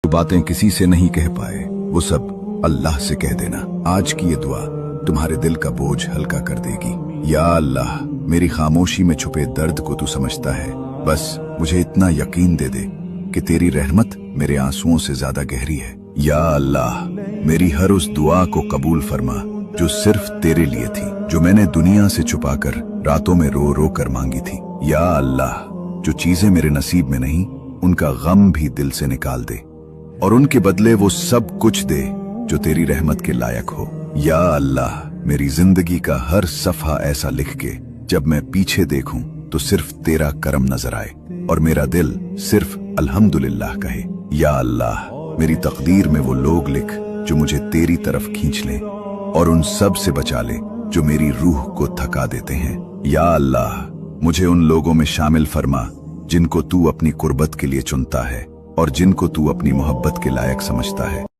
जो बातें किसी से नहीं कह पाए वो सब अल्लाह से कह देना। आज की ये दुआ तुम्हारे दिल का बोझ हल्का कर देगी। या अल्लाह, मेरी खामोशी में छुपे दर्द को तू समझता है। बस मुझे इतना यकीन दे दे कि तेरी रहमत मेरे आंसुओं से ज्यादा गहरी है। या अल्लाह, मेरी हर उस दुआ को कबूल फरमा जो सिर्फ तेरे लिए थी, जो मैंने दुनिया से छुपाकर रातों में रो रो कर मांगी थी। या अल्लाह, जो चीजें मेरे नसीब में नहीं उनका गम भी दिल से निकाल दे और उनके बदले वो सब कुछ दे जो तेरी रहमत के लायक हो। या अल्लाह, मेरी जिंदगी का हर सफा ऐसा लिख के जब मैं पीछे देखूं तो सिर्फ तेरा करम नजर आए और मेरा दिल सिर्फ अल्हम्दुलिल्लाह कहे। या अल्लाह, मेरी तकदीर में वो लोग लिख जो मुझे तेरी तरफ खींच लें और उन सब से बचा ले जो मेरी रूह को थका देते हैं। या अल्लाह, मुझे उन लोगों में शामिल फरमा जिनको तू अपनी कुर्बत के लिए चुनता है और जिनको तू अपनी मोहब्बत के लायक समझता है।